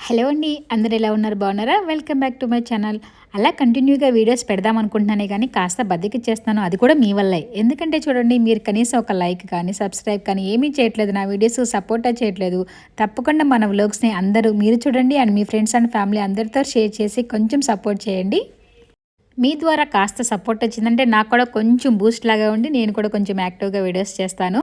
Hello అండి, అందరు ఎలా ఉన్నారు? బాగున్నారా? Welcome back to my channel. అలా కంటిన్యూగా వీడియోస్ పెడదాం అనుకుంటున్నానే కానీ కాస్త బద్దకిచ్చేస్తాను. అది కూడా మీ వల్లే. ఎందుకంటే చూడండి, మీరు కనీసం ఒక లైక్ కానీ సబ్స్క్రైబ్ కానీ ఏమీ చేయట్లేదు, నా వీడియోస్ సపోర్ట్ చేయట్లేదు. తప్పకుండా మన వ్లాగ్స్ని అందరూ మీరు చూడండి and me friends and family అందరితో షేర్ చేసి కొంచెం సపోర్ట్ చేయండి. మీ ద్వారా కాస్త సపోర్ట్ వచ్చిందంటే నాకు కూడా కొంచెం బూస్ట్ లాగా ఉండి నేను కూడా కొంచెం యాక్టివ్గా వీడియోస్ చేస్తాను.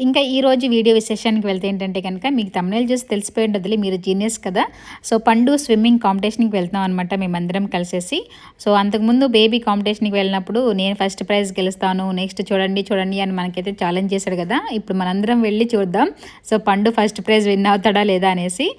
ఇంకా ఈరోజు వీడియో విశేషానికి వెళ్తే ఏంటంటే కనుక మీకు తమ్ముళ్ళు చూసి తెలిసిపోయి ఉంటుంది, మీరు జీనియస్ కదా. సో పండు స్విమ్మింగ్ కాంపిటీషన్కి వెళ్తాం అనమాట మేమందరం కలిసేసి. సో అంతకుముందు బేబీ కాంపిటీషన్కి వెళ్ళినప్పుడు నేను ఫస్ట్ ప్రైజ్ గెలుస్తాను, నెక్స్ట్ చూడండి చూడండి అని మనకైతే ఛాలెంజ్ చేశాడు కదా. ఇప్పుడు మనందరం వెళ్ళి చూద్దాం సో పండు ఫస్ట్ ప్రైజ్ విన్ అవుతాడా లేదా అనేసి.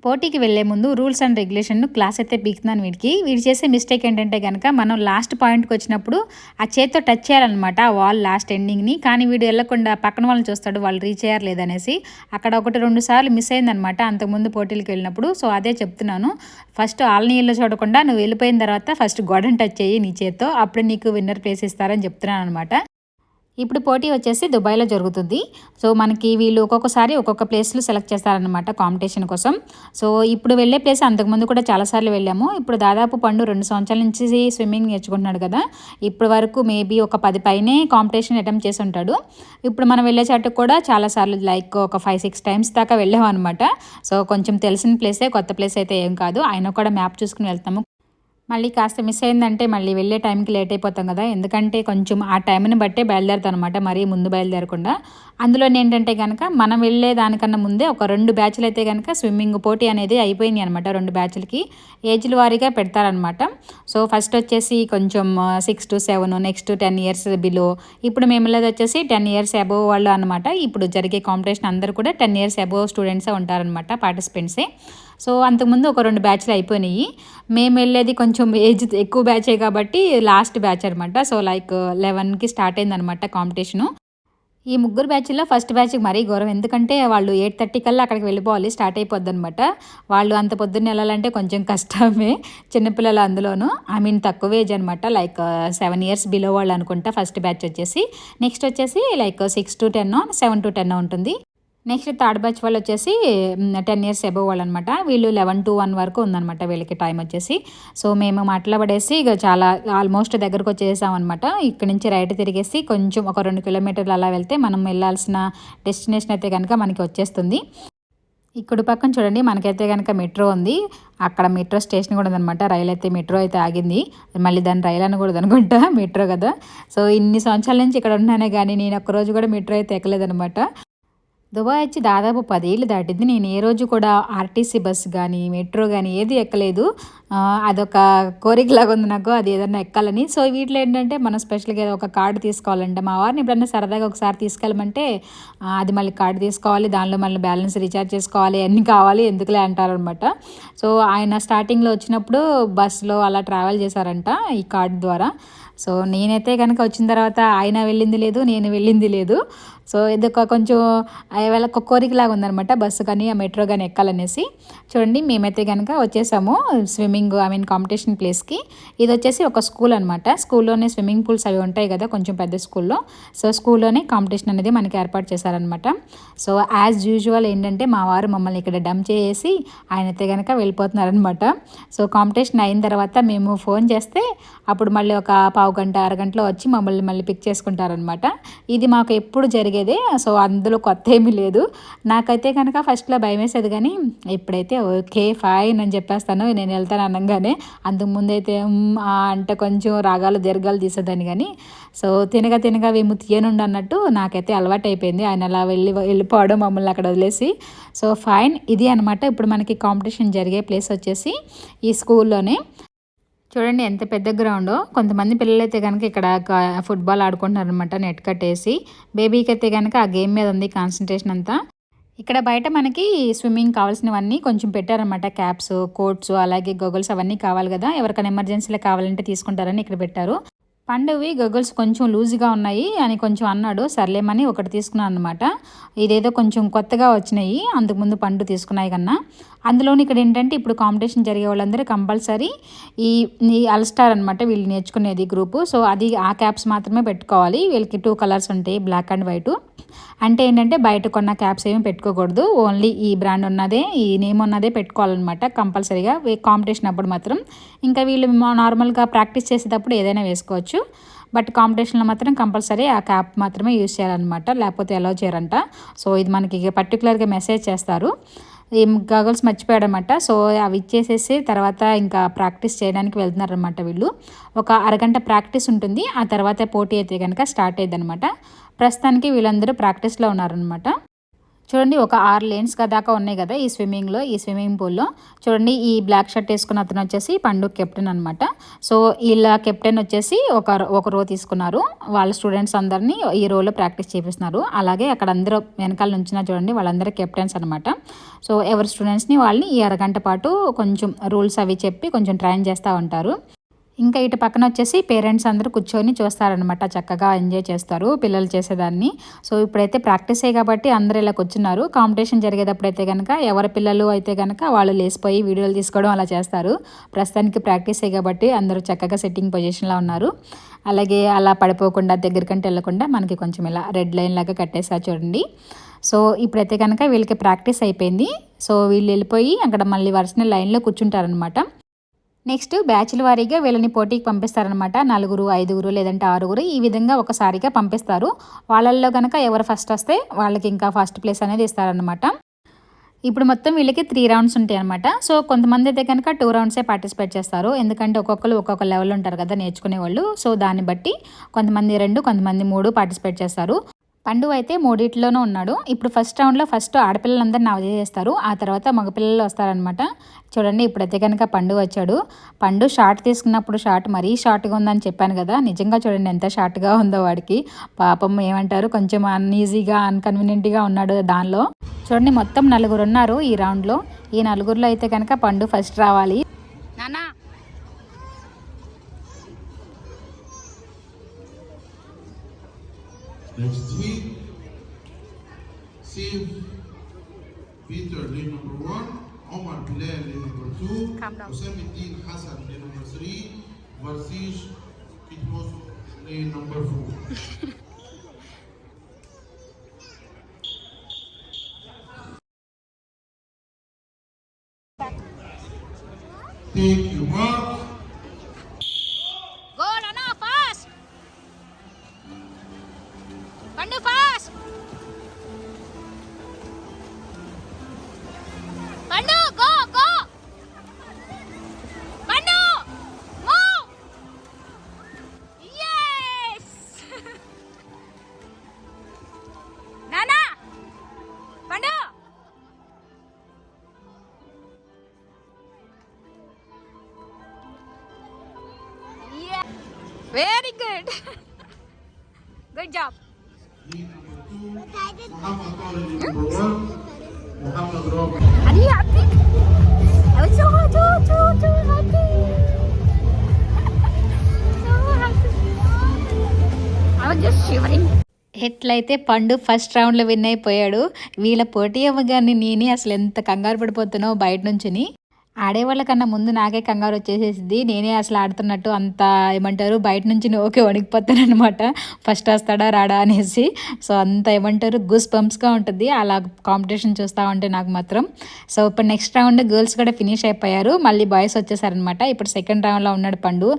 పోటీకి వెళ్లే ముందు రూల్స్ అండ్ రెగ్యులేషన్ క్లాస్ అయితే పీకుతున్నాను వీడు చేసే మిస్టేక్ ఏంటంటే కనుక మనం లాస్ట్ పాయింట్కి వచ్చినప్పుడు ఆ చేత్తో టచ్ చేయాలన్నమాట ఆ వాల్ లాస్ట్ ఎండింగ్ని. కానీ వీడు వెళ్ళకుండా పక్కన వాళ్ళని చూస్తాడు, వాళ్ళు రీచ్ అయ్యారు లేదనేసి. అక్కడ 1-2 సార్లు మిస్ అయిందనమాట అంతకుముందు పోటీలకు వెళ్ళినప్పుడు. సో అదే చెప్తున్నాను, ఫస్ట్ వాళ్ళని ఇల్లు చూడకుండా నువ్వు వెళ్ళిపోయిన తర్వాత ఫస్ట్ గోడని టచ్ చేయి నీ చేత్తో, అప్పుడు నీకు విన్నర్ ప్లేస్ ఇస్తారని చెప్తున్నాను అనమాట. ఇప్పుడు పోటీ వచ్చేసి దుబాయ్లో జరుగుతుంది. సో మనకి వీళ్ళు ఒక్కొక్కసారి ఒక్కొక్క ప్లేస్లు సెలెక్ట్ చేస్తారనమాట కాంపిటీషన్ కోసం. సో ఇప్పుడు వెళ్ళే ప్లేస్ అంతకుముందు కూడా చాలాసార్లు వెళ్ళాము. ఇప్పుడు దాదాపు పండు 2 సంవత్సరాల నుంచి స్విమ్మింగ్ నేర్చుకుంటున్నాడు కదా. ఇప్పటి వరకు మేబీ ఒక 10 పైనే కాంపిటీషన్ అటెంప్ట్ చేసి ఉంటాడు. ఇప్పుడు మనం వెళ్ళే చోటుకు కూడా చాలాసార్లు లైక్ ఒక 5-6 టైమ్స్ దాకా వెళ్ళాము అనమాట. సో కొంచెం తెలిసిన ప్లేసే, కొత్త ప్లేస్ అయితే ఏం కాదు. ఆయన కూడా మ్యాప్ చూసుకుని వెళ్తాము. మళ్ళీ కాస్త మిస్ అయిందంటే మళ్ళీ వెళ్ళే టైంకి లేట్ అయిపోతాం కదా. ఎందుకంటే కొంచెం ఆ టైంని బట్టే బయలుదేరుతాం అనమాట, మరీ ముందు బయలుదేరకుండా. అందులో ఏంటంటే కనుక మనం వెళ్ళే దానికన్నా ముందే ఒక 2 బ్యాచ్లు అయితే కనుక స్విమ్మింగ్ పోటీ అనేది అయిపోయింది అనమాట. 2 బ్యాచ్లకి ఏజ్ల వారీగా పెడతారనమాట. సో ఫస్ట్ వచ్చేసి కొంచెం 6 to 7, నెక్స్ట్ 10 years బిలో. ఇప్పుడు మేము వెళ్ళేది వచ్చేసి 10 years అబోవ్ వాళ్ళు అనమాట. ఇప్పుడు జరిగే కాంపిటీషన్ అందరూ కూడా 10 years అబోవ్ స్టూడెంట్సే ఉంటారనమాట, పార్టిసిపెంట్సే. సో అంతకుముందు ఒక 2 బ్యాచ్లు అయిపోయినాయి. మేము వెళ్ళేది కొంచెం ఏజ్ ఎక్కువ బ్యాచే కాబట్టి లాస్ట్ బ్యాచ్ అనమాట. సో లైక్ 11కి స్టార్ట్ అయిందనమాట కాంపిటీషను. ఈ 3 బ్యాచ్ల్లో ఫస్ట్ బ్యాచ్కి మరీ గౌరవం, ఎందుకంటే వాళ్ళు 8:30 కల్లా అక్కడికి వెళ్ళిపోవాలి, స్టార్ట్ అయిపోద్ది అనమాట. వాళ్ళు అంత పొద్దున్న వెళ్ళాలంటే కొంచెం కష్టమే, చిన్నపిల్లలు అందులోనూ. తక్కువ ఏజ్ అనమాట, లైక్ 7 years బిలో వాళ్ళు అనుకుంటా ఫస్ట్ బ్యాచ్ వచ్చేసి. నెక్స్ట్ వచ్చేసి లైక్ 6 to 10, 7 to 10 ఉంటుంది. నెక్స్ట్ థర్డ్ బ్యాచ్ వాళ్ళు వచ్చేసి 10 years అబోవ్ వాళ్ళు అనమాట. వీళ్ళు 11 to 1 వరకు ఉందన్నమాట వీళ్ళకి టైం వచ్చేసి. సో మేము మాట్లాడేసి ఇక చాలా ఆల్మోస్ట్ దగ్గరకు వచ్చేసాం అనమాట. ఇక్కడ నుంచి రైట్ తిరిగేసి కొంచెం ఒక 2 kilometers అలా వెళ్తే మనం వెళ్ళాల్సిన డెస్టినేషన్ అయితే కనుక మనకి వచ్చేస్తుంది. ఇక్కడ పక్కన చూడండి మనకైతే కనుక మెట్రో ఉంది. అక్కడ మెట్రో స్టేషన్ కూడా ఉందన్నమాట. రైలు అయితే మెట్రో అయితే ఆగింది, మళ్ళీ దాని రైలు అనకూడదు అనుకుంటా, మెట్రో కదా. సో ఇన్ని సంవత్సరాల నుంచి ఇక్కడ ఉన్నానే కానీ నేను ఒక్కరోజు కూడా మెట్రో అయితే ఎక్కలేదనమాట. దుబాయ్ వచ్చి దాదాపు 10 ఏళ్ళు దాటింది. నేను ఏ రోజు కూడా ఆర్టీసీ బస్సు కానీ మెట్రో కానీ ఏది ఎక్కలేదు. అదొక కోరికలాగా ఉంది నాకు, అది ఏదన్నా ఎక్కాలని. సో వీటిలో ఏంటంటే మనం స్పెషల్గా ఒక కార్డు తీసుకోవాలంటే, మా వారిని ఎప్పుడన్నా సరదాగా ఒకసారి తీసుకెళ్ళమంటే అది మళ్ళీ కార్డు తీసుకోవాలి, దానిలో మళ్ళీ బ్యాలెన్స్ రీఛార్జ్ చేసుకోవాలి, అన్నీ కావాలి, ఎందుకులే అంటారనమాట. సో ఆయన స్టార్టింగ్లో వచ్చినప్పుడు బస్సులో అలా ట్రావెల్ చేశారంట ఈ కార్డు ద్వారా. సో నేనైతే కనుక వచ్చిన తర్వాత ఆయన వెళ్ళింది లేదు, నేను వెళ్ళింది లేదు. సో ఇదొక కొంచెం వాళ్ళకి ఒక కోరికలాగా ఉందనమాట, బస్సు కానీ ఆ మెట్రో కానీ ఎక్కాలనేసి. చూడండి మేమైతే కనుక వచ్చేసాము స్విమ్మింగ్ కాంపిటీషన్ ప్లేస్కి. ఇది వచ్చేసి ఒక స్కూల్ అనమాట. స్కూల్లోనే స్విమ్మింగ్ పూల్స్ అవి ఉంటాయి కదా కొంచెం పెద్ద స్కూల్లో. సో స్కూల్లోనే కాంపిటీషన్ అనేది మనకి ఏర్పాటు చేశారనమాట. సో యాజ్ యూజువల్ ఏంటంటే మా వారు మమ్మల్ని ఇక్కడ డంప్ చేసి ఆయన అయితే కనుక వెళ్ళిపోతున్నారనమాట. సో కాంపిటీషన్ అయిన తర్వాత మేము ఫోన్ చేస్తే అప్పుడు మళ్ళీ ఒక పావు గంట అరగంటలో వచ్చి మమ్మల్ని మళ్ళీ పిక్ చేసుకుంటారనమాట. ఇది మాకు ఎప్పుడు జరిగేదే. సో అందులో కొత్త ఏమీ లేదు. నాకైతే కనుక ఫస్ట్లో భయం వేసేది, కానీ ఇప్పుడైతే ఓకే ఫైన్ అని చెప్పేస్తాను నేను వెళ్తాను అనగానే. అంతకుముందైతే అంటే కొంచెం రాగాలు దీర్ఘాలు తీసేదాన్ని, కానీ సో తినగా మేము తీయనుండి అన్నట్టు నాకైతే అలవాటు అయిపోయింది ఆయన అలా వెళ్ళిపోవడం, మమ్మల్ని అక్కడ వదిలేసి. సో ఫైన్, ఇది అనమాట ఇప్పుడు మనకి కాంపిటీషన్ జరిగే ప్లేస్ వచ్చేసి ఈ స్కూల్లోనే. చూడండి ఎంత పెద్ద గ్రౌండో. కొంతమంది పిల్లలు అయితే కనుక ఇక్కడ ఫుట్బాల్ ఆడుకుంటున్నారు అనమాట, నెట్ కట్టేసి. బేబీకి అయితే కనుక ఆ గేమ్ మీద ఉంది కాన్సన్ట్రేషన్ అంతా. ఇక్కడ బయట మనకి స్విమ్మింగ్ కావాల్సినవన్నీ కొంచెం పెట్టారనమాట. క్యాప్స్, కోట్స్, అలాగే గోగుల్స్ అవన్నీ కావాలి కదా, ఎవరికైనా ఎమర్జెన్సీలో కావాలంటే తీసుకుంటారని ఇక్కడ పెట్టారు. పండువి గొగల్స్ కొంచెం లూజ్గా ఉన్నాయి అని కొంచెం అన్నాడు. సర్లేమని ఒకటి తీసుకున్నాను అనమాట. ఇదేదో కొంచెం కొత్తగా వచ్చినాయి, అంతకుముందు పండు తీసుకున్నాయి కన్నా. అందులోని ఇక్కడ ఏంటంటే ఇప్పుడు కాంపిటీషన్ జరిగే వాళ్ళందరూ కంపల్సరీ ఈ ఈ అల్స్టార్ అనమాట వీళ్ళు నేర్చుకునేది గ్రూపు. సో అది ఆ క్యాప్స్ మాత్రమే పెట్టుకోవాలి. వీళ్ళకి 2 కలర్స్ ఉంటాయి, బ్లాక్ అండ్ వైట్. అంటే ఏంటంటే బయట కొన్న క్యాప్స్ ఏమి పెట్టుకోకూడదు, ఓన్లీ ఈ బ్రాండ్ ఉన్నదే, ఈ నేమ్ ఉన్నదే పెట్టుకోవాలన్నమాట కంపల్సరీగా కాంపిటీషన్ అప్పుడు మాత్రం. ఇంకా వీళ్ళు నార్మల్గా ప్రాక్టీస్ చేసేటప్పుడు ఏదైనా వేసుకోవచ్చు, బట్ కాంపిటీషన్లో మాత్రం కంపల్సరీ ఆ క్యాప్ మాత్రమే యూజ్ చేయాలన్నమాట, లేకపోతే అలౌ చేయరంట. సో ఇది మనకి పర్టికులర్గా మెసేజ్ చేస్తారు. ఈ గగల్స్ మర్చిపోయాడనమాట. సో అవి ఇచ్చేసేసి తర్వాత ఇంకా ప్రాక్టీస్ చేయడానికి వెళ్తున్నారనమాట వీళ్ళు. ఒక అరగంట ప్రాక్టీస్ ఉంటుంది, ఆ తర్వాత పోటీ అయితే కనుక స్టార్ట్ అయ్యింది అనమాట. ప్రస్తుతానికి వీళ్ళందరూ ప్రాక్టీస్లో ఉన్నారనమాట. చూడండి, ఒక 6 లేన్స్ దాకా ఉన్నాయి కదా ఈ స్విమ్మింగ్ పూల్లో. చూడండి, ఈ బ్లాక్ షర్ట్ వేసుకున్న అతను వచ్చేసి పండు కెప్టెన్ అనమాట. సో ఇలా కెప్టెన్ వచ్చేసి ఒక రో తీసుకున్నారు. వాళ్ళ స్టూడెంట్స్ అందరినీ ఈ రోలో ప్రాక్టీస్ చేపిస్తున్నారు. అలాగే అక్కడ అందరూ వెనకాల నుంచిన చూడండి, వాళ్ళందరూ కెప్టెన్స్ అనమాట. సో ఎవరి స్టూడెంట్స్ని వాళ్ళని ఈ అరగంట పాటు కొంచెం రూల్స్ అవి చెప్పి కొంచెం ట్రైన్ చేస్తూ ఉంటారు. ఇంకా ఇటు పక్కన వచ్చేసి పేరెంట్స్ అందరూ కూర్చొని చూస్తారనమాట, చక్కగా ఎంజాయ్ చేస్తారు పిల్లలు చేసేదాన్ని. సో ఇప్పుడైతే ప్రాక్టీస్ అయ్యి కాబట్టి అందరూ ఇలా కూర్చున్నారు. కాంపిటీషన్ జరిగేటప్పుడు అయితే కనుక ఎవరి పిల్లలు అయితే కనుక వాళ్ళు లేసిపోయి వీడియోలు తీసుకోవడం అలా చేస్తారు. ప్రస్తుతానికి ప్రాక్టీస్ అయ్యి కాబట్టి అందరూ చక్కగా సెట్టింగ్ పొజిషన్లో ఉన్నారు. అలాగే అలా పడిపోకుండా దగ్గరికంటే వెళ్ళకుండా మనకి కొంచెం ఇలా రెడ్ లైన్ లాగా కట్టేసారు చూడండి. సో ఇప్పుడైతే కనుక వీళ్ళకి ప్రాక్టీస్ అయిపోయింది. సో వీళ్ళు వెళ్ళిపోయి అక్కడ మళ్ళీ వరుసనే లైన్లో కూర్చుంటారనమాట. నెక్స్ట్ బ్యాచ్ల వారీగా వీళ్ళని పోటీకి పంపిస్తారనమాట. 4, 5 లేదంటే 6 ఈ విధంగా ఒకసారిగా పంపిస్తారు. వాళ్ళల్లో కనుక ఎవరు ఫస్ట్ వస్తే వాళ్ళకి ఇంకా ఫస్ట్ ప్లేస్ అనేది ఇస్తారనమాట. ఇప్పుడు మొత్తం వీళ్ళకి 3 రౌండ్స్ ఉంటాయి అనమాట. సో కొంతమంది అయితే కనుక 2 రౌండ్సే పార్టిసిపేట్ చేస్తారు, ఎందుకంటే ఒక్కొక్కరు ఒక్కొక్క లెవెల్ ఉంటారు కదా నేర్చుకునే వాళ్ళు. సో దాన్ని బట్టి కొంతమంది 2, కొంతమంది 3 పార్టిసిపేట్ చేస్తారు. పండు అయితే 3 ఉన్నాడు. ఇప్పుడు ఫస్ట్ రౌండ్లో ఫస్ట్ ఆడపిల్లలందరినీ నవజ చేస్తారు, ఆ తర్వాత మగపిల్లలు వస్తారనమాట. చూడండి, ఇప్పుడైతే కనుక పండు వచ్చాడు. పండు షార్ట్ తీసుకున్నప్పుడు షార్ట్ మరీ షార్ట్గా ఉందని చెప్పాను కదా, నిజంగా చూడండి ఎంత షార్ట్గా ఉందో వాడికి. పాపం ఏమంటారు, కొంచెం అన్ఈజీగా అన్కన్వీనియంట్గా ఉన్నాడు దానిలో. చూడండి, మొత్తం 4 ఉన్నారు ఈ రౌండ్లో. ఈ 4లో అయితే కనుక పండు ఫస్ట్ రావాలి. నానా Next week, Steve Peter lane number 1, Omar Bilal lane number 2, Osamuddin Hassan lane number 3, Varsish Kitmoso lane number 4. Thank you, Mark. పండు ఫాస్ట్, పండు గో గో, పండు మూవ్, yes నానా పండు, yeah very good good job. Muhammad Tawli number 1, Muhammad Rabi. Are you happy? I was so happy. So happy. I was just shivering. ఎట్లయితే పండు first రౌండ్లో win అయిపోయాడు. వీళ్ళ పోటీ అవ్వగానే నేనే అసలు ఎంత కంగారు పడిపోతున్నావు బయట నుంచుని. ఆడేవాళ్ళకన్నా ముందు నాకే కంగారు వచ్చేసేసింది. నేనే అసలు ఆడుతున్నట్టు అంత ఏమంటారు బయట నుంచి ఓకే వణికిపోతాను అనమాట, ఫస్ట్ వస్తాడా రాడా అనేసి. సో అంత ఏమంటారు గూస్ బంప్స్గా ఉంటుంది అలా కాంపిటీషన్ చూస్తూ ఉంటే నాకు మాత్రం. సో ఇప్పుడు నెక్స్ట్ రౌండ్ గర్ల్స్ కూడా ఫినిష్ అయిపోయారు, మళ్ళీ బాయ్స్ వచ్చేసారనమాట. ఇప్పుడు సెకండ్ రౌండ్లో ఉన్నాడు పండు.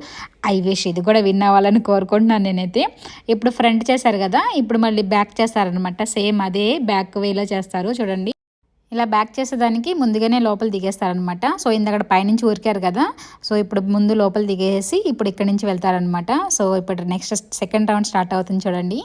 ఐ విష్ ఇది కూడా విన్ అవ్వాలని కోరుకుంటున్నాను నేనైతే. ఇప్పుడు ఫ్రంట్ చేశారు కదా, ఇప్పుడు మళ్ళీ బ్యాక్ చేస్తారనమాట. సేమ్ అదే బ్యాక్ వేలో చేస్తారు చూడండి. ఇలా బ్యాక్ చేసేదానికి ముందుగానే లోపల దిగేస్తారనమాట. సో ఇందక్కడ పైనుంచి ఊరికారు కదా, సో ఇప్పుడు ముందు లోపల దిగేసి ఇప్పుడు ఇక్కడ నుంచి వెళ్తారనమాట. సో ఇప్పుడు నెక్స్ట్ సెకండ్ రౌండ్ స్టార్ట్ అవుతుంది చూడండి.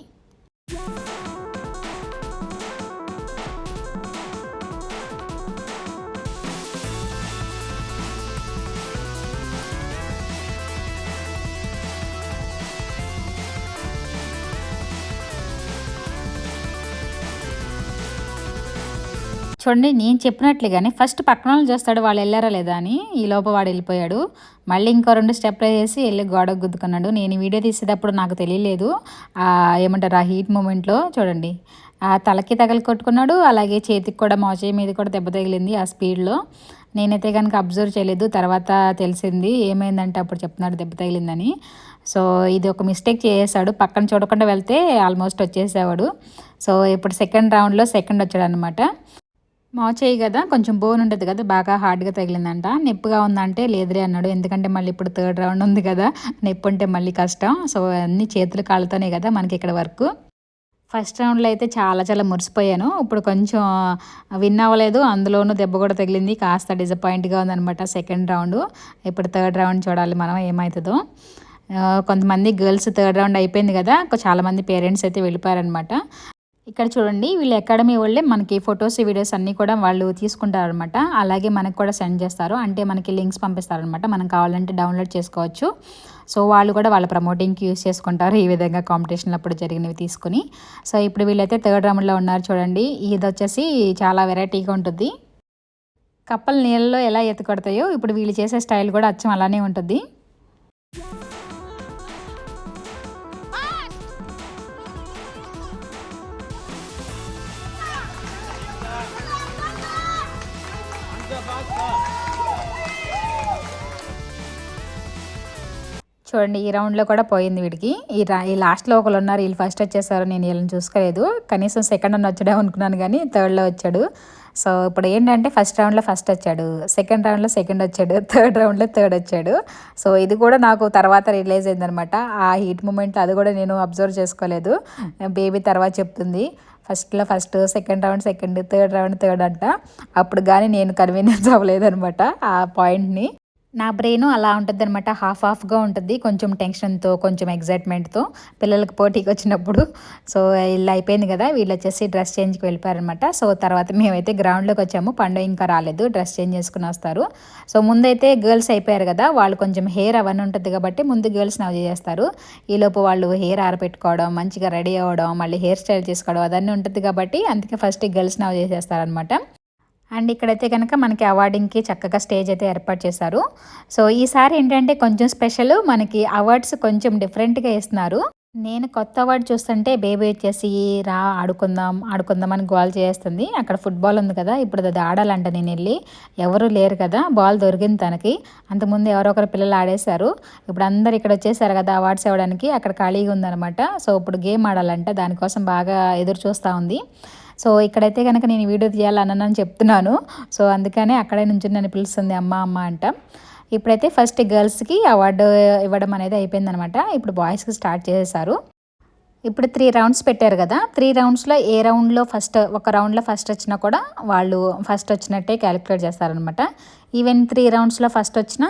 చూడండి నేను చెప్పినట్లుగానే ఫస్ట్ పక్కన వాళ్ళు చూస్తాడు వాళ్ళు వెళ్ళారా లేదా అని, ఈ లోపు వాడు వెళ్ళిపోయాడు. మళ్ళీ ఇంకో 2 స్టెప్లు వేసి వెళ్ళి గోడకు గుద్దుకున్నాడు. నేను ఈ వీడియో తీసేటప్పుడు నాకు తెలియలేదు, ఏమంటారు ఆ హీట్ మూమెంట్లో చూడండి ఆ తలకి తగలి కొట్టుకున్నాడు, అలాగే చేతికి కూడా మోచేయి మీద కూడా దెబ్బ తగిలింది ఆ స్పీడ్లో. నేనైతే కనుక అబ్జర్వ్ చేయలేదు, తర్వాత తెలిసింది ఏమైందంటే అప్పుడు చెప్తున్నాడు దెబ్బ తగిలిందని. సో ఇది ఒక మిస్టేక్ చేసాడు, పక్కన చూడకుండా వెళ్తే ఆల్మోస్ట్ వచ్చేసేవాడు. సో ఇప్పుడు సెకండ్ రౌండ్లో సెకండ్ వచ్చాడు అనమాట. మోచేయి కదా కొంచెం బోన్ ఉంటుంది కదా, బాగా హార్డ్గా తగిలిందంట. నొప్పిగా ఉందంటే లేదురే అన్నాడు, ఎందుకంటే మళ్ళీ ఇప్పుడు థర్డ్ రౌండ్ ఉంది కదా, నొప్పి ఉంటే మళ్ళీ కష్టం. సో అన్ని చేతులు కాళ్ళతోనే కదా మనకి ఇక్కడ వర్క్. ఫస్ట్ రౌండ్లో అయితే చాలా చాలా మురిసిపోయాను, ఇప్పుడు కొంచెం విన్ అవ్వలేదు, అందులోనూ దెబ్బ కూడా తగిలింది, కాస్త డిసప్పాయింట్గా ఉందనమాట సెకండ్ రౌండ్. ఇప్పుడు థర్డ్ రౌండ్ చూడాలి మనం ఏమవుతుందో. కొంతమంది గర్ల్స్ థర్డ్ రౌండ్ అయిపోయింది కదా, చాలామంది పేరెంట్స్ అయితే వెళ్ళిపోయారనమాట. ఇక్కడ చూడండి వీళ్ళు అకాడమీ వాళ్ళే మనకి ఫొటోస్ వీడియోస్ అన్నీ కూడా వాళ్ళు తీసుకుంటారనమాట, అలాగే మనకు కూడా సెండ్ చేస్తారు, అంటే మనకి లింక్స్ పంపిస్తారనమాట, మనం కావాలంటే డౌన్లోడ్ చేసుకోవచ్చు. సో వాళ్ళు కూడా వాళ్ళ ప్రమోటింగ్కి యూస్ చేసుకుంటారు ఈ విధంగా కాంపిటీషన్లు అప్పుడు జరిగినవి తీసుకుని. సో ఇప్పుడు వీళ్ళైతే థర్డ్ రౌండ్లో ఉన్నారు చూడండి. ఇది వచ్చేసి చాలా వెరైటీగా ఉంటుంది, కప్పలు నీళ్ళలో ఎలా ఎత్తుకొడతాయో ఇప్పుడు వీళ్ళు చేసే స్టైల్ కూడా అచ్చం అలానే ఉంటుంది. చూడండి ఈ రౌండ్లో కూడా పోయింది వీడికి. ఈ లాస్ట్లో ఒకరు ఉన్నారు, వీళ్ళు ఫస్ట్ వచ్చేసారు, నేను వీళ్ళని చూసుకోలేదు, కనీసం సెకండ్ అని వచ్చాడే అనుకున్నాను కానీ థర్డ్లో వచ్చాడు. సో ఇప్పుడు ఏంటంటే ఫస్ట్ రౌండ్లో ఫస్ట్ వచ్చాడు, సెకండ్ రౌండ్లో సెకండ్ వచ్చాడు, థర్డ్ రౌండ్లో థర్డ్ వచ్చాడు. సో ఇది కూడా నాకు తర్వాత రిలీజ్ అయిందనమాట, ఆ హీట్ మూమెంట్లో అది కూడా నేను అబ్జర్వ్ చేసుకోలేదు, బేబీ తర్వాత చెప్తుంది. ఫస్ట్లో first, second round second, third round third అంట. అప్పుడు కానీ నేను కన్వీనియన్స్ అవ్వలేదనమాట ఆ పాయింట్ని. నా బ్రెయిన్ అలా ఉంటుంది అనమాట, హాఫ్గా ఉంటుంది, కొంచెం టెన్షన్తో కొంచెం ఎగ్జైట్మెంట్తో పిల్లలకి పోటీకి వచ్చినప్పుడు. సో ఇలా అయిపోయింది కదా, వీళ్ళు వచ్చేసి డ్రెస్ చేంజ్కి వెళ్ళిపోయారనమాట. సో తర్వాత మేమైతే గ్రౌండ్లోకి వచ్చాము, పండుగ ఇంకా రాలేదు, డ్రెస్ చేంజ్ చేసుకుని వస్తారు. సో ముందైతే గర్ల్స్ అయిపోయారు కదా, వాళ్ళు కొంచెం హెయిర్ అవన్నీ ఉంటుంది కాబట్టి ముందు గర్ల్స్ నవ్వు చేస్తారు. ఈలోపు వాళ్ళు హెయిర్ ఆరపెట్టుకోవడం, మంచిగా రెడీ అవ్వడం, మళ్ళీ హెయిర్ స్టైల్ చేసుకోవడం అదన్నీ ఉంటుంది కాబట్టి అందుకే ఫస్ట్ గర్ల్స్ నవ్వు చేసేస్తారనమాట. అండ్ ఇక్కడైతే కనుక మనకి అవార్డింగ్కి చక్కగా స్టేజ్ అయితే ఏర్పాటు చేశారు. సో ఈసారి ఏంటంటే కొంచెం స్పెషల్, మనకి అవార్డ్స్ కొంచెం డిఫరెంట్గా ఇస్తున్నారు. నేను కొత్త అవార్డు చూస్తుంటే బేబీ వచ్చేసి రా ఆడుకుందాం ఆడుకుందాం అని గోల్ చేస్తుంది. అక్కడ ఫుట్బాల్ ఉంది కదా, ఇప్పుడు అది ఆడాలంట. నేను వెళ్ళి ఎవరు లేరు కదా, బాల్ దొరికింది తనకి, అంతకుముందు ఎవరో ఒకరు పిల్లలు ఆడేశారు, ఇప్పుడు అందరు ఇక్కడ వచ్చేసారు కదా అవార్డ్స్ ఇవ్వడానికి, అక్కడ ఖాళీగా ఉందన్నమాట. సో ఇప్పుడు గేమ్ ఆడాలంట, దానికోసం బాగా ఎదురు చూస్తూ ఉంది. సో ఇక్కడైతే కనుక నేను వీడియో తీయాలన్నానని చెప్తున్నాను, సో అందుకనే అక్కడే నుంచి నన్ను పిలుస్తుంది అమ్మ అమ్మ అంట. ఇప్పుడైతే ఫస్ట్ గర్ల్స్కి అవార్డు ఇవ్వడం అనేది అయిపోయిందనమాట, ఇప్పుడు బాయ్స్కి స్టార్ట్ చేసేసారు. ఇప్పుడు 3 రౌండ్స్ పెట్టారు కదా, 3 రౌండ్స్లో ఏ రౌండ్లో ఒక రౌండ్లో ఫస్ట్ వచ్చినా కూడా వాళ్ళు ఫస్ట్ వచ్చినట్టే క్యాలిక్యులేట్ చేస్తారనమాట. ఈవెన్ 3 రౌండ్స్లో ఫస్ట్ వచ్చినా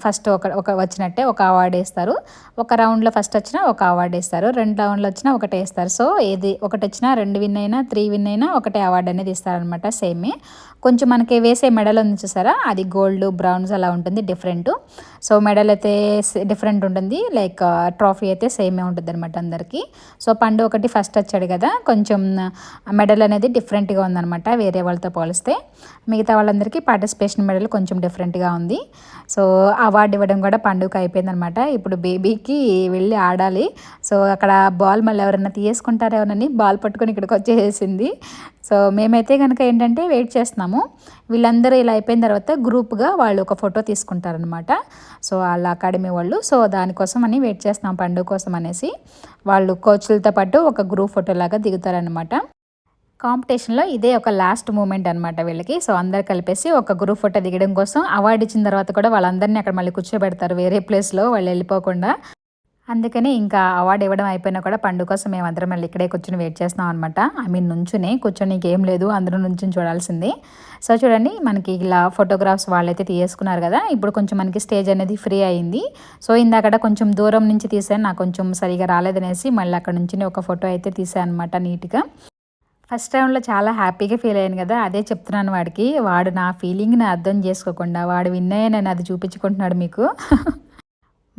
ఫస్ట్ ఒక వచ్చినట్టే ఒక అవార్డు వేస్తారు, ఒక రౌండ్లో ఫస్ట్ వచ్చినా ఒక అవార్డు వేస్తారు, 2 రౌండ్లో వచ్చినా ఒకటే వేస్తారు. సో ఏది ఒకటి వచ్చినా 2 విన్ అయినా 3 విన్ అయినా ఒకటే అవార్డు అనేది ఇస్తారనమాట. సేమే కొంచెం మనకి వేసే మెడల్ ఉంది చూసారా, అది గోల్డ్ బ్రౌన్స్ అలా ఉంటుంది డిఫరెంట్. సో మెడల్ అయితే డిఫరెంట్ ఉంటుంది, లైక్ ట్రోఫీ అయితే సేమే ఉంటుంది అనమాట అందరికీ. సో పండు ఒకటి ఫస్ట్ వచ్చాడు కదా, కొంచెం మెడల్ అనేది డిఫరెంట్గా ఉందన్నమాట వేరే వాళ్ళతో పోలిస్తే. మిగతా వాళ్ళందరికీ పార్టిసిపేషన్ మెడల్ కొంచెం డిఫరెంట్గా ఉంది. సో అవార్డు ఇవ్వడం కూడా పండుగ అయిపోయిందనమాట. ఇప్పుడు బేబీకి వెళ్ళి ఆడాలి. సో అక్కడ బాల్ మళ్ళీ ఎవరైనా తీసుకుంటారేమోనని బాల్ పట్టుకొని ఇక్కడికి వచ్చేసింది. సో మేమైతే కనుక ఏంటంటే వెయిట్ చేస్తున్నాము, వీళ్ళందరూ ఇలా అయిపోయిన తర్వాత గ్రూప్గా వాళ్ళు ఒక ఫోటో తీసుకుంటారనమాట. సో వాళ్ళ అకాడమీ వాళ్ళు, సో దానికోసం అని వెయిట్ చేస్తున్నాం పండుగ కోసం అనేసి. వాళ్ళు కోచ్లతో పాటు ఒక గ్రూప్ ఫోటో లాగా దిగుతారనమాట. కాంపిటీషన్లో ఇదే ఒక లాస్ట్ మూమెంట్ అనమాట వీళ్ళకి. సో అందరు కలిపేసి ఒక గ్రూప్ ఫోటో దిగడం కోసం అవార్డు ఇచ్చిన తర్వాత కూడా వాళ్ళందరినీ అక్కడ మళ్ళీ కూర్చోబెడతారు వేరే ప్లేస్లో, వాళ్ళు వెళ్ళిపోకుండా. అందుకని ఇంకా అవార్డు ఇవ్వడం అయిపోయినా కూడా పండుగ కోసం మేమందరం మళ్ళీ ఇక్కడే కూర్చొని వెయిట్ చేస్తున్నాం అనమాట. నుంచునే కూర్చొని ఏం లేదు, అందరూ నుంచుని చూడాల్సిందే. సో చూడండి మనకి ఇలా ఫోటోగ్రాఫ్స్ వాళ్ళైతే తీసుకున్నారు కదా, ఇప్పుడు కొంచెం మనకి స్టేజ్ అనేది ఫ్రీ అయింది. సో ఇందాక కొంచెం దూరం నుంచి తీసాను, నాకు కొంచెం సరిగా రాలేదనేసి మళ్ళీ అక్కడ నుంచి ఒక ఫోటో అయితే తీసాను అనమాట నీట్గా. ఫస్ట్ రౌండ్లో చాలా హ్యాపీగా ఫీల్ అయ్యాను కదా, అదే చెప్తున్నాను వాడికి. వాడు నా ఫీలింగ్ని అర్థం చేసుకోకుండా వాడు విన్ అయ్యానని అది చూపించుకుంటున్నాడు మీకు.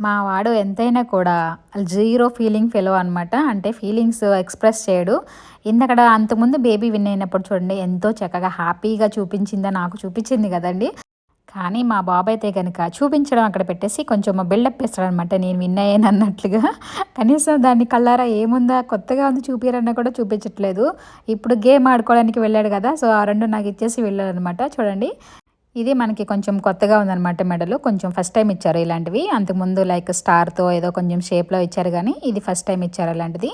మా వాడు ఎంతైనా కూడా జీరో ఫీలింగ్ ఫెలో అనమాట. అంటే ఫీలింగ్స్ ఎక్స్ప్రెస్ చేయడు. ఇందక్కడ అంతకుముందు బేబీ విన్ అయినప్పుడు చూడండి ఎంతో చక్కగా హ్యాపీగా చూపించిందా, నాకు చూపించింది కదండి. కానీ మా బాబు అయితే కనుక చూపించడం అక్కడ పెట్టేసి కొంచెం బిల్డప్ ఇస్తాడనమాట, నేను విన్ అయ్యాను అన్నట్లుగా. కనీసం దాన్ని కల్లారా ఏముందా కొత్తగా ఉంది చూపిరన్నా కూడా చూపించట్లేదు. ఇప్పుడు గేమ్ ఆడుకోవడానికి వెళ్ళాడు కదా, సో ఆ రెండు నాకు ఇచ్చేసి వెళ్ళాడు అనమాట. చూడండి ఇది మనకి కొంచెం కొత్తగా ఉందన్నమాట. మెడలు కొంచెం ఫస్ట్ టైం ఇచ్చారు ఇలాంటివి. అంతకుముందు లైక్ స్టార్తో ఏదో కొంచెం షేప్లో ఇచ్చారు, కానీ ఇది ఫస్ట్ టైం ఇచ్చారు ఇలాంటిది.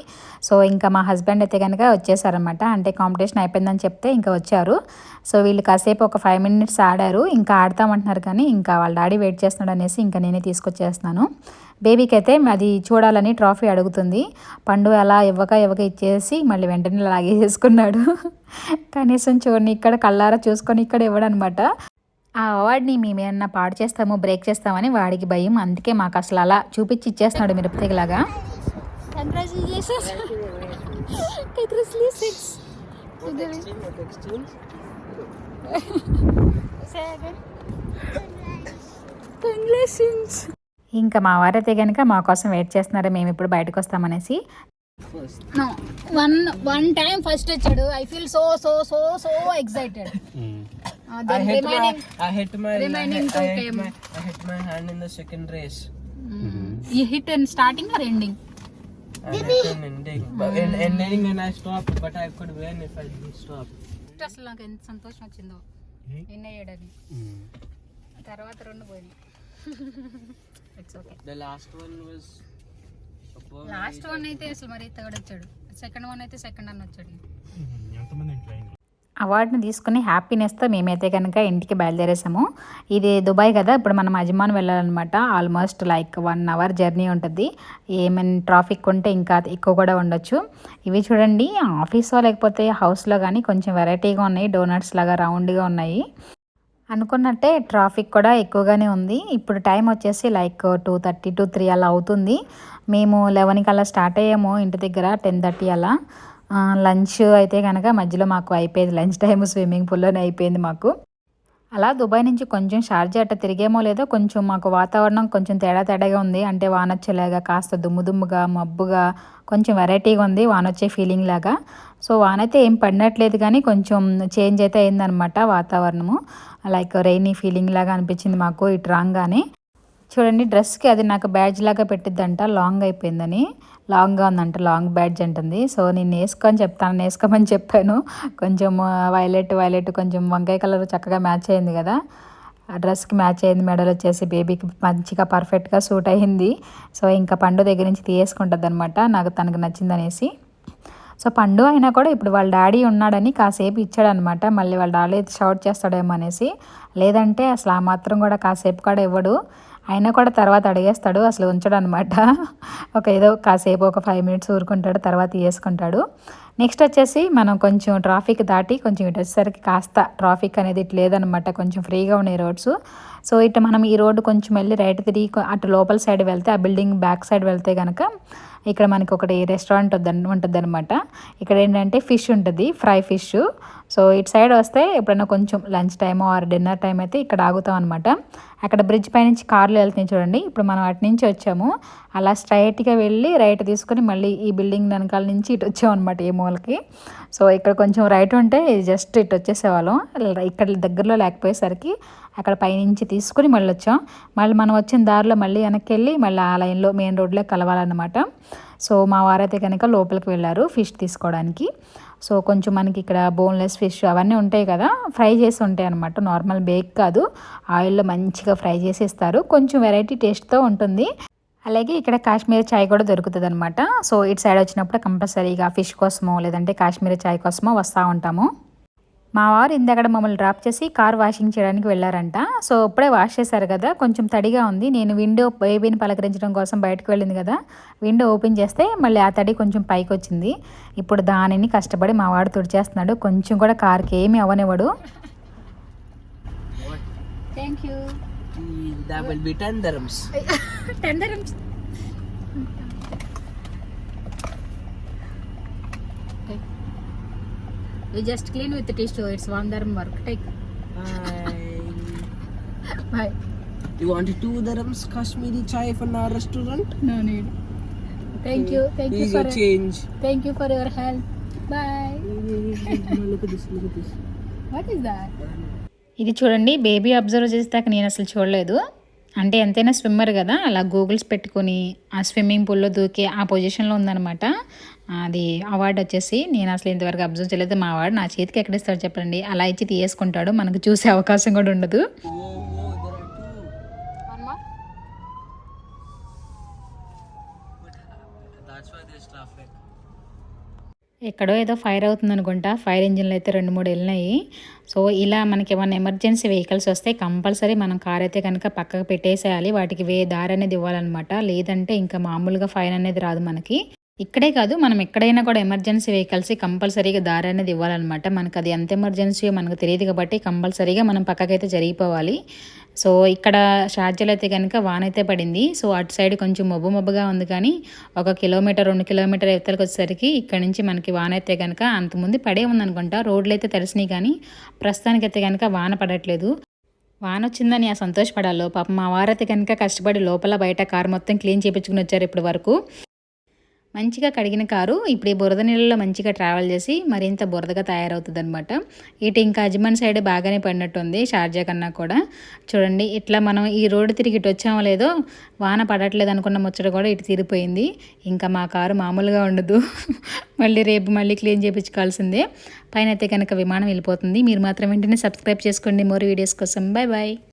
సో ఇంకా మా హస్బెండ్ అయితే కనుక వచ్చేసారనమాట. అంటే కాంపిటీషన్ అయిపోయిందని చెప్తే ఇంకా వచ్చారు. సో వీళ్ళు కాసేపు ఒక 5 minutes ఆడారు. ఇంకా ఆడతామంటున్నారు, కానీ ఇంకా వాళ్ళ డాడీ వెయిట్ చేస్తున్నాడు అనేసి ఇంకా నేనే తీసుకొచ్చేస్తున్నాను. బేబీకి అయితే అది చూడాలని ట్రాఫీ అడుగుతుంది. పండు అలా ఇవ్వక ఇచ్చేసి మళ్ళీ వెంటనే లాగేసుకున్నాడు. కనీసం చూడండి ఇక్కడ కళ్ళారా చూసుకొని ఇక్కడ ఇవ్వడనమాట. ఆ అవార్డ్ని మేము ఏమన్నా పాడు చేస్తాము, బ్రేక్ చేస్తామని వాడికి భయం. అందుకే మాకు అసలు అలా చూపించి ఇచ్చేస్తున్నాడు మిరపతిగలాగా. ఇంకా మా వారైతే కనుక మా కోసం వెయిట్ చేస్తున్నారు, మేము ఇప్పుడు బయటకు వస్తామనేసి. వన్ టైం ఫస్ట్ వచ్చాడు. I feel so so so so excited. I hit my hand in the second race. You hit in starting or ending? I hit in ending. But in ending when I stopped, but I could win if I didn't stop. అసలు నాకు ఎంత సంతోషం వచ్చిందో win అయ్యాడని. తర్వాత రెండు పోయింది. It's okay. The last one was last one అయితే అసలు మరి తగడు వచ్చాడు. సెకండ్ వన్ అయితే సెకండ్ అన్న వచ్చాడు. అవార్డుని తీసుకుని హ్యాపీనెస్తో మేమైతే కనుక ఇంటికి బయలుదేరేసాము. ఇది దుబాయ్ కదా, ఇప్పుడు మనం అజ్మాన్ వెళ్ళాలన్నమాట. ఆల్మోస్ట్ లైక్ 1 hour జర్నీ ఉంటుంది. ఏమైనా ట్రాఫిక్ ఉంటే ఇంకా ఎక్కువ కూడా ఉండొచ్చు. ఇవి చూడండి ఆఫీస్లో లేకపోతే హౌస్లో కానీ కొంచెం వెరైటీగా ఉన్నాయి. డోనట్స్ లాగా రౌండ్గా ఉన్నాయి. అనుకున్నట్టే ట్రాఫిక్ కూడా ఎక్కువగానే ఉంది. ఇప్పుడు టైం వచ్చేసి లైక్ 2:30 to 3 అలా అవుతుంది. మేము 11కి అలా స్టార్ట్ అయ్యాము ఇంటి దగ్గర, 10:30 అలా. లంచ్ అయితే కనుక మధ్యలో మాకు అయిపోయింది. లంచ్ టైం స్విమ్మింగ్ పూల్లోనే అయిపోయింది మాకు. అలా దుబాయ్ నుంచి కొంచెం షార్జా అట్ట తిరిగేమో లేదో కొంచెం మాకు వాతావరణం కొంచెం తేడాగా ఉంది. అంటే వానొచ్చేలాగా, కాస్త దుమ్ముగా మబ్బుగా కొంచెం వెరైటీగా ఉంది, వానొచ్చే ఫీలింగ్ లాగా. సో వాన అయితే ఏం పడినట్లేదు, కానీ కొంచెం చేంజ్ అయితే అయిందనమాట వాతావరణము. లైక్ రెయినీ ఫీలింగ్ లాగా అనిపించింది మాకు ఇటు రాగానే. చూడండి డ్రెస్కి అది నాకు బ్యాడ్జ్ లాగా పెట్టిద్దంట, లాంగ్ అయిపోయిందని. లాంగ్గా ఉందంట, లాంగ్ బ్యాడ్జ్ అంటుంది. సో నేను వేసుకోమని చెప్పాను. కొంచెం వైలెట్ కొంచెం వంకాయ కలర్ చక్కగా మ్యాచ్ అయింది కదా, ఆ డ్రెస్కి మ్యాచ్ అయింది. మెడల్ వచ్చేసి బేబీకి మంచిగా పర్ఫెక్ట్గా సూట్ అయ్యింది. సో ఇంకా పండు దగ్గర నుంచి తీసేసుకుంటుంది అనమాట, నాకు తనకు నచ్చిందనేసి. సో పండు అయినా కూడా ఇప్పుడు వాళ్ళ డాడీ ఉన్నాడని కాసేపు ఇచ్చాడనమాట. మళ్ళీ వాళ్ళ డాడీ షౌట్ చేస్తాడేమో అనేసి, లేదంటే అసలు ఆ మాత్రం కూడా కాసేపు కూడా ఇవ్వడు. అయినా కూడా తర్వాత అడిగేస్తాడు, అసలు ఉంచడు అనమాట. ఏదో కాసేపు ఒక 5 minutes ఊరుకుంటాడు, తర్వాత వేసుకుంటాడు. నెక్స్ట్ వచ్చేసి మనం కొంచెం ట్రాఫిక్ దాటి కొంచెం ఇటు వచ్చేసరికి కాస్త ట్రాఫిక్ అనేది ఇటు లేదనమాట, కొంచెం ఫ్రీగా ఉన్నాయి రోడ్స్. సో ఇటు మనం ఈ రోడ్డు కొంచెం వెళ్ళి రైట్ తిరిగి అటు లోపల సైడ్ వెళ్తే, ఆ బిల్డింగ్ బ్యాక్ సైడ్ వెళ్తే కనుక ఇక్కడ మనకి ఒకటి రెస్టారెంట్ ఉంటుంది అనమాట. ఇక్కడ ఏంటంటే ఫిష్ ఉంటుంది, ఫ్రై ఫిష్. సో ఇటు సైడ్ వస్తే ఎప్పుడైనా కొంచెం lunch time are dinner time అయితే ఇక్కడ ఆగుతాం అనమాట. అక్కడ బ్రిడ్జ్ పై నుంచి కార్లు వెళ్తున్నాయి చూడండి. ఇప్పుడు మనం అటు నుంచి వచ్చాము, అలా స్ట్రైట్గా వెళ్ళి రైట్ తీసుకొని మళ్ళీ ఈ బిల్డింగ్ వెనకాల నుంచి ఇటు వచ్చాం అనమాట ఏ మూలకి. సో ఇక్కడ కొంచెం రైట్ ఉంటే జస్ట్ ఇటు వచ్చేసేవాళ్ళం. ఇక్కడ దగ్గరలో లేకపోయేసరికి అక్కడ పైనుంచి తీసుకుని మళ్ళీ వచ్చాం. మళ్ళీ మనం వచ్చిన దారిలో మళ్ళీ వెనక్కి వెళ్ళి మళ్ళీ ఆ లైన్లో మెయిన్ రోడ్లో కలవాలన్నమాట. సో మా వారైతే కనుక లోపలికి వెళ్ళారు ఫిష్ తీసుకోవడానికి. సో కొంచెం మనకి ఇక్కడ బోన్లెస్ ఫిష్ అవన్నీ ఉంటాయి కదా, ఫ్రై చేసి ఉంటాయి అనమాట. నార్మల్ బేక్ కాదు, ఆయిల్లో మంచిగా ఫ్రై చేసి ఇస్తారు. కొంచెం వెరైటీ టేస్ట్తో ఉంటుంది. అలాగే ఇక్కడ కాశ్మీరీ చాయ్ కూడా దొరుకుతుంది అనమాట. సో ఇటు సైడ్ వచ్చినప్పుడు కంపల్సరీగా ఫిష్ కోసమో లేదంటే కాశ్మీరీ చాయ్ కోసమో వస్తూ ఉంటాము. మా వారు ఇందక్కడ మమ్మల్ని డ్రాప్ చేసి కార్ వాషింగ్ చేయడానికి వెళ్ళారంట. సో ఇప్పుడే వాష్ చేశారు కదా, కొంచెం తడిగా ఉంది. నేను విండో బేబీని పలకరించడం కోసం బయటకు వెళ్ళింది కదా, విండో ఓపెన్ చేస్తే మళ్ళీ ఆ తడి కొంచెం పైకి వచ్చింది. ఇప్పుడు దానిని కష్టపడి మా వాడు తుడిచేస్తున్నాడు. కొంచెం కూడా కార్కి ఏమీ అవ్వనివ్వడు. Thank you. That will be 10 dirhams. 10 dirhams. You just clean with the tissue. It's 1 dirham work. Take. Bye. Bye. You wanted 2 dirhams Kashmiri chai from our restaurant? No need. Thank you Here's your change. thank you for your help. Bye. Look at this. What is that? ఇది చూడండి, baby observe చేస్తాక నేను అసలు చూడలేదు. అంటే ఎంతైనా swimmer కదా, అలా Google's పెట్టుకొని ఆ స్విమ్మింగ్ పూల్లో దూకే ఆ పొజిషన్లో ఉందన్నమాట. అది అవార్డు వచ్చేసి నేను అసలు ఇంతవరకు అబ్జర్వ్ చేయలేదు. మా వాడు నా చేతికి ఎక్కడిస్తాడు చెప్పండి, అలా ఇచ్చి తీసుకుంటాడు, మనకు చూసే అవకాశం కూడా ఉండదు. Whoa, there are 2. One more? That's why there's traffic. ఎక్కడో ఏదో ఫైర్ అవుతుంది అనుకుంటా. ఫైర్ ఇంజిన్లు అయితే 2-3 వెళ్ళినాయి. సో ఇలా మనకి ఏమైనా ఎమర్జెన్సీ వెహికల్స్ వస్తే కంపల్సరీ మనం కార్ అయితే కనుక పక్కకు పెట్టేసేయాలి, వాటికి దారి అనేది ఇవ్వాలన్నమాట. లేదంటే ఇంకా మామూలుగా ఫైన్ అనేది రాదు మనకి. ఇక్కడే కాదు, మనం ఎక్కడైనా కూడా ఎమర్జెన్సీ వెహికల్స్ కంపల్సరీగా దారి అనేది ఇవ్వాలన్నమాట. మనకు అది ఎంత ఎమర్జెన్సీయో మనకు తెలియదు కాబట్టి కంపల్సరీగా మనం పక్కకైతే జరిగిపోవాలి. సో ఇక్కడ షార్జాలో అయితే కనుక వాన అయితే పడింది. సో అటు సైడ్ కొంచెం మబ్బుగా ఉంది, కానీ 1 కిలోమీటర్ 2 కిలోమీటర్ ఎత్తలకు వచ్చేసరికి ఇక్కడ నుంచి మనకి వాన అయితే కనుక అంతకుముందు పడే ఉందనుకుంటా. రోడ్లు అయితే తడిసినాయి, కానీ ప్రస్తుతానికైతే కనుక వాన పడట్లేదు. వాన వచ్చిందని ఆ సంతోషపడాలో పాపం మా వారైతే కనుక కష్టపడి లోపల బయట కారు మొత్తం క్లీన్ చేయించుకుని వచ్చారు ఇప్పటి వరకు. మంచిగా కడిగిన కారు ఇప్పుడు ఈ బురద నీళ్ళలో మంచిగా ట్రావెల్ చేసి మరింత బురదగా తయారవుతుంది అనమాట. ఇటు ఇంకా అజ్మన్ సైడ్ బాగానే పడినట్టుంది, షార్జా కన్నా కూడా. చూడండి, ఇట్లా మనం ఈ రోడ్డు తిరిగి ఇటు వచ్చామో లేదో వాన పడట్లేదు అనుకున్న ముచ్చట కూడా ఇటు తీరిపోయింది. ఇంకా మా కారు మామూలుగా ఉండదు, రేపు మళ్ళీ క్లీన్ చేయించుకోవాల్సిందే. పైన అయితే కనుక విమానం వెళ్ళిపోతుంది. మీరు మాత్రం వెంటనే సబ్స్క్రైబ్ చేసుకోండి మోర్ వీడియోస్ కోసం. Bye bye.